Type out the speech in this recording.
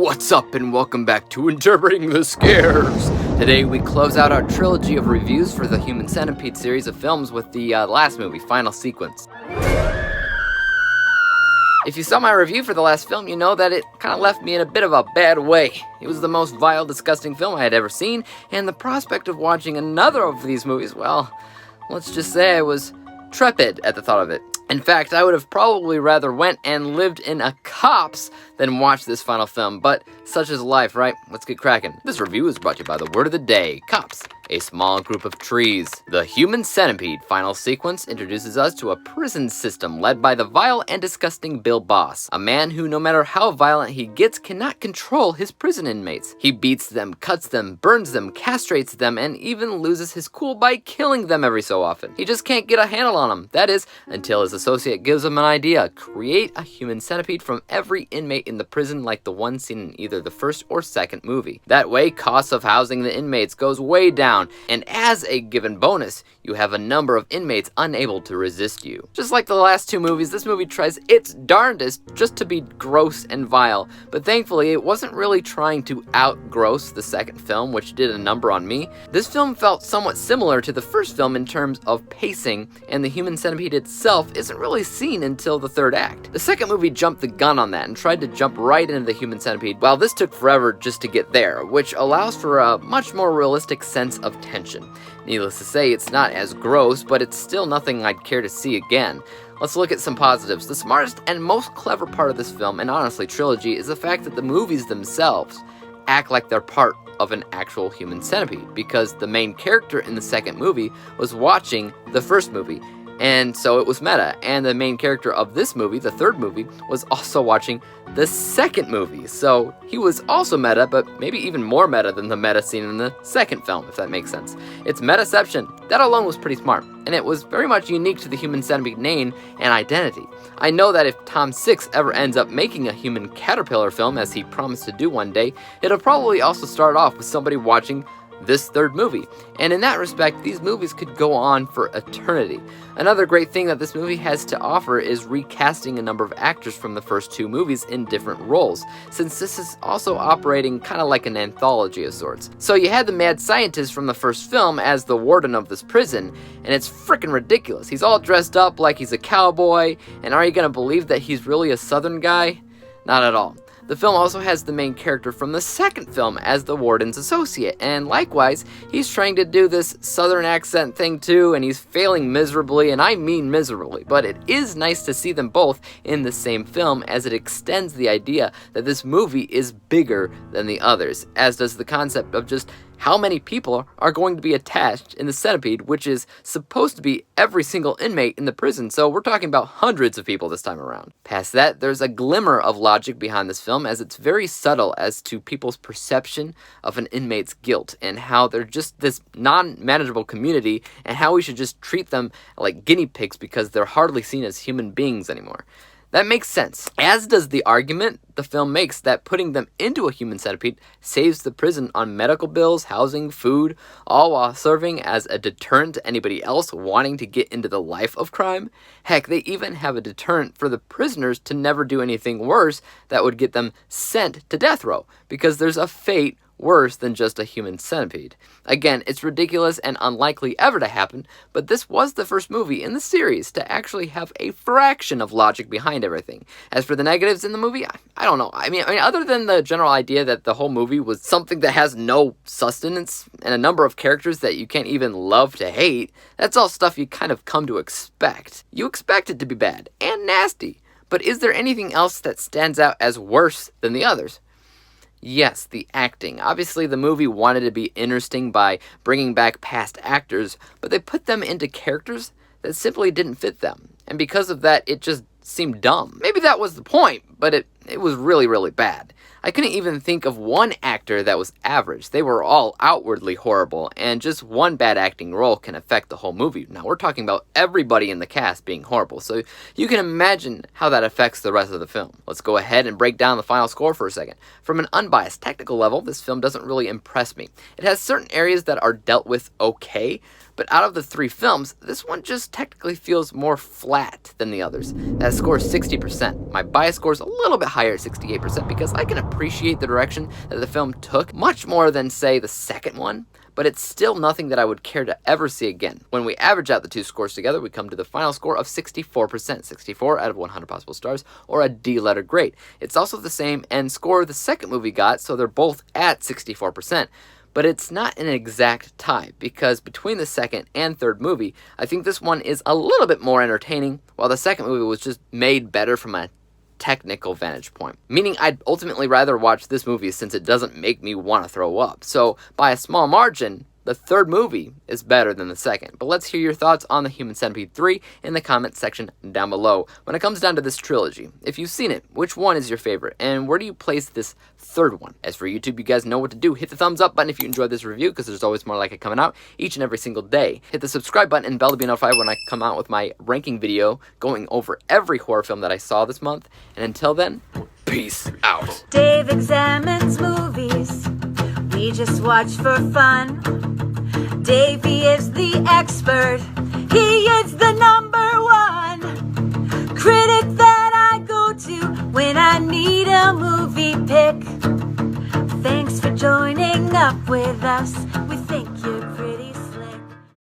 What's up and welcome back to Interpreting the Scares. Today we close out our trilogy of reviews for the Human Centipede series of films with the last movie, Final Sequence. If you saw my review for the last film, you know that it kind of left me in a bit of a bad way. It was the most vile, disgusting film I had ever seen, and the prospect of watching another of these movies, well, let's just say I was trepid at the thought of it. In fact, I would have probably rather went and lived in a copse than watched this final film, but such is life, right? Let's get cracking. This review is brought to you by the word of the day, cops, a small group of trees. The Human Centipede final sequence introduces us to a prison system led by the vile and disgusting Bill Boss, a man who, no matter how violent he gets, cannot control his prison inmates. He beats them, cuts them, burns them, castrates them, and even loses his cool by killing them every so often. He just can't get a handle on them. That is, until his associate gives him an idea. Create a human centipede from every inmate in the prison like the one seen in either the first or second movie. That way, costs of housing the inmates goes way down, and as a given bonus, you have a number of inmates unable to resist you. Just like the last two movies, this movie tries its darndest just to be gross and vile, but thankfully it wasn't really trying to outgross the second film, which did a number on me. This film felt somewhat similar to the first film in terms of pacing, and the human centipede itself isn't really seen until the third act. The second movie jumped the gun on that and tried to jump right into the human centipede, while this took forever just to get there, which allows for a much more realistic sense of tension. Needless to say, it's not as gross, but it's still nothing I'd care to see again. Let's look at some positives. The smartest and most clever part of this film, and honestly trilogy, is the fact that the movies themselves act like they're part of an actual human centipede, because the main character in the second movie was watching the first movie, and so it was meta, and the main character of this movie, the third movie, was also watching the second movie, so he was also meta, but maybe even more meta than the meta scene in the second film, if that makes sense. It's metaception. That alone was pretty smart, and it was very much unique to the Human Centipede name and identity. I know that if Tom Six ever ends up making a human caterpillar film, as he promised to do one day, it'll probably also start off with somebody watching this third movie, and in that respect, these movies could go on for eternity. Another great thing that this movie has to offer is recasting a number of actors from the first two movies in different roles, since this is also operating kind of like an anthology of sorts. So you had the mad scientist from the first film as the warden of this prison, and it's freaking ridiculous. He's all dressed up like he's a cowboy, and are you gonna believe that he's really a southern guy? Not at all. The film also has the main character from the second film as the warden's associate, and likewise, he's trying to do this southern accent thing too, and he's failing miserably, and I mean miserably, but it is nice to see them both in the same film, as it extends the idea that this movie is bigger than the others, as does the concept of just how many people are going to be attached in the centipede, which is supposed to be every single inmate in the prison, so we're talking about hundreds of people this time around. Past that, there's a glimmer of logic behind this film, as it's very subtle as to people's perception of an inmate's guilt, and how they're just this non-manageable community, and how we should just treat them like guinea pigs because they're hardly seen as human beings anymore. That makes sense, as does the argument the film makes that putting them into a human centipede saves the prison on medical bills, housing, food, all while serving as a deterrent to anybody else wanting to get into the life of crime. Heck, they even have a deterrent for the prisoners to never do anything worse that would get them sent to death row, because there's a fate worse than just a human centipede. Again, it's ridiculous and unlikely ever to happen, but this was the first movie in the series to actually have a fraction of logic behind everything. As for the negatives in the movie, I don't know. I mean, other than the general idea that the whole movie was something that has no sustenance and a number of characters that you can't even love to hate, that's all stuff you kind of come to expect. You expect it to be bad and nasty, but is there anything else that stands out as worse than the others? Yes, the acting. Obviously, the movie wanted to be interesting by bringing back past actors, but they put them into characters that simply didn't fit them. And because of that, it just seemed dumb. Maybe that was the point, but it was really, really bad. I couldn't even think of one actor that was average. They were all outwardly horrible, and just one bad acting role can affect the whole movie. Now, we're talking about everybody in the cast being horrible, so you can imagine how that affects the rest of the film. Let's go ahead and break down the final score for a second. From an unbiased technical level, this film doesn't really impress me. It has certain areas that are dealt with okay, but out of the three films, this one just technically feels more flat than the others. That score is 60%. My bias score is a little bit higher at 68% because I can appreciate the direction that the film took much more than, say, the second one, but it's still nothing that I would care to ever see again. When we average out the two scores together, we come to the final score of 64%, 64 out of 100 possible stars, or a D-letter grade. It's also the same end score the second movie got, so they're both at 64%. But it's not an exact tie, because between the second and third movie, I think this one is a little bit more entertaining, while the second movie was just made better from a technical vantage point. Meaning I'd ultimately rather watch this movie since it doesn't make me want to throw up. So by a small margin, the third movie is better than the second. But let's hear your thoughts on the Human Centipede 3 in the comment section down below. When it comes down to this trilogy, if you've seen it, which one is your favorite? And where do you place this third one? As for YouTube, you guys know what to do. Hit the thumbs up button if you enjoyed this review, because there's always more like it coming out each and every single day. Hit the subscribe button and bell to be notified when I come out with my ranking video going over every horror film that I saw this month. And until then, peace out. Dave examines movies we just watch for fun. Davey is the expert, he is the #1 critic that I go to when I need a movie pick. Thanks for joining up with us.